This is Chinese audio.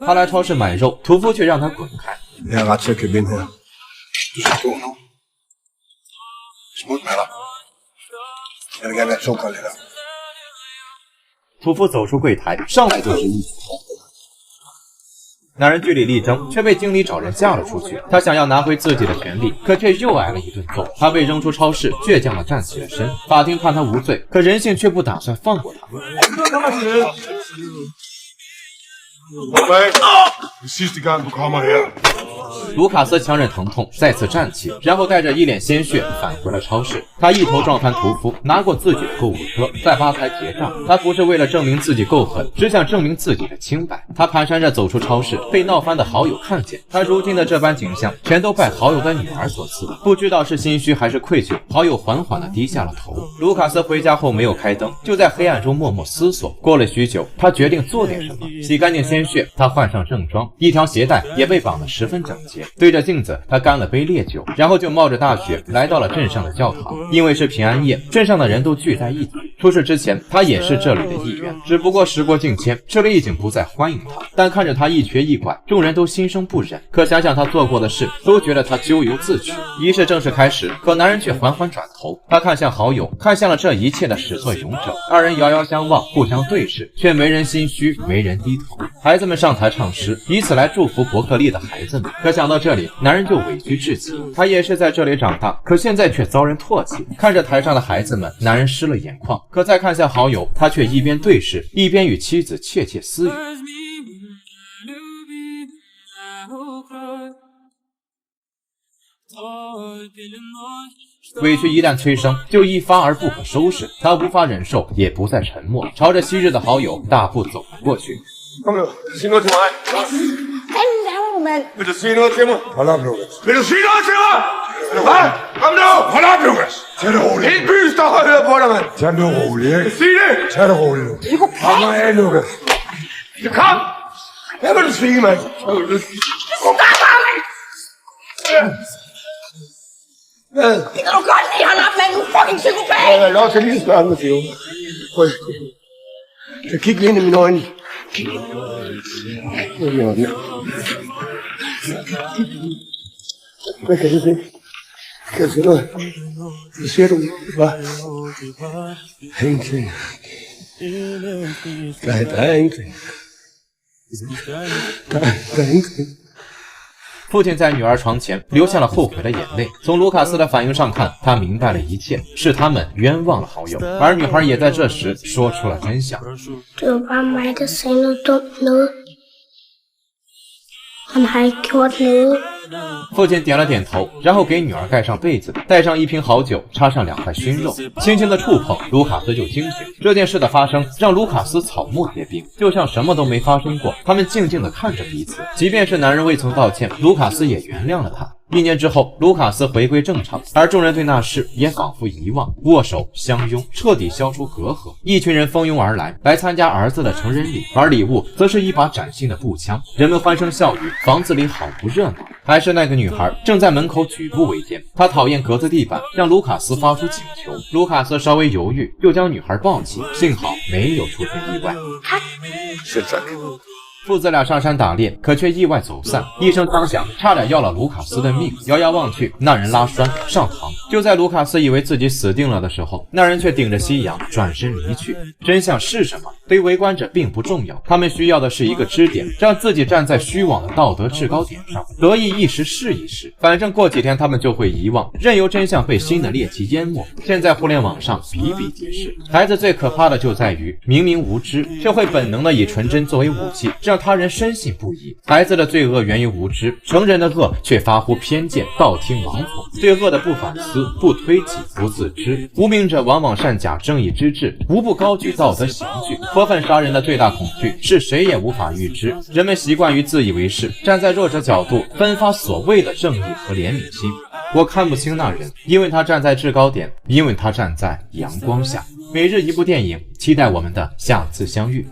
他来超市买肉，屠夫却让他滚开。屠夫走出柜台，上来就是一斧头。两人据理力争，却被经理找人架了出去。他想要拿回自己的权利，可却又挨了一顿揍。他被扔出超市，倔强地站起了身。法庭判他无罪，可人性却不打算放过他。卢卡斯强忍疼痛，再次站起，然后带着一脸鲜血返回了超市。他一头撞翻屠夫，拿过自己的购物车，在吧台结账。他不是为了证明自己够狠，只想证明自己的清白。他蹒跚着走出超市，被闹翻的好友看见。他如今的这般景象，全都拜好友的女儿所赐。不知道是心虚还是愧疚，好友缓缓地低下了头。卢卡斯回家后没有开灯，就在黑暗中默默思索。过了许久，他决定做点什么。洗干净鲜血，他换上正装，一条鞋带也被绑得十分整洁。对着镜子，他干了杯烈酒，然后就冒着大雪来到了镇上的教堂。因为是平安夜，镇上的人都聚在一起。出事之前，他也是这里的一员，只不过时过境迁，这里已经不再欢迎他。但看着他一瘸一拐，众人都心生不忍。可想想他做过的事，都觉得他咎由自取。仪式正式开始，可男人却缓缓转头，他看向好友，看向了这一切的始作俑者。二人遥遥相望，互相对视，却没人心虚，没人低头。孩子们上台唱诗，以此来祝福伯克利的孩子们。可想到这里，男人就委屈至极。他也是在这里长大，可现在却遭人唾弃。看着台上的孩子们，男人湿了眼眶。可再看向好友，他却一边对视，一边与妻子窃窃私语。委屈一旦催生，就一发而不可收拾。他无法忍受，也不再沉默，朝着昔日的好友大步走了过去。Det kan du godt lide, hold op, mand, du fucking psykopat! Jeg har lov til lige at snakke med Theo. Prøv. Kig lige ind i mine øjne. Kig ind i mine øjne. Hvad kan du se? Kan du se noget? Hvad siger du? Hvad? Ingenting. Der er ingenting. Der er ingenting.父亲在女儿床前流下了后悔的眼泪。从卢卡斯的反应上看，他明白了一切，是他们冤枉了好友。而女孩也在这时说出了真相。Det var bare mig, der sagde noget dumt noget. Han har ikke gjort noget. 父亲点了点头，然后给女儿盖上被子，带上一瓶好酒，插上2块熏肉，轻轻的触碰，卢卡斯就惊醒。这件事的发生让卢卡斯草木皆兵，就像什么都没发生过。他们静静地看着彼此，即便是男人未曾道歉，卢卡斯也原谅了他。1年之后，卢卡斯回归正常，而众人对那事也仿佛遗忘，握手相拥，彻底消除隔阂。一群人蜂拥而来，来参加儿子的成人礼，而礼物则是一把崭新的步枪。人们欢声笑语，房子里好不热闹。还是那个女孩正在门口举步维艰，她讨厌格子地板，让卢卡斯发出请求。卢卡斯稍微犹豫，就将女孩抱起，幸好没有出现意外。现在父子俩上山打猎，可却意外走散，一声枪响，差点要了卢卡斯的命。遥遥望去，那人拉栓上膛。就在卢卡斯以为自己死定了的时候，那人却顶着夕阳转身离去。真相是什么，对围观者并不重要，他们需要的是一个支点，让自己站在虚妄的道德制高点上，得意一时是一时，反正过几天他们就会遗忘，任由真相被新的猎奇淹没。现在互联网上比比皆是，孩子最可怕的就在于明明无知，却会本能的以纯真作为武器，让他人深信不疑。孩子的罪恶源于无知，成人的恶却发乎偏见，道听王府。对恶的不反思，不推己，不自知。无名者往往善假正义之志，无不高举道德刑具。泼粪杀人的最大恐惧是谁也无法预知。人们习惯于自以为是，站在弱者角度分发所谓的正义和怜悯心。我看不清那人，因为他站在制高点，因为他站在阳光下。每日一部电影，期待我们的下次相遇。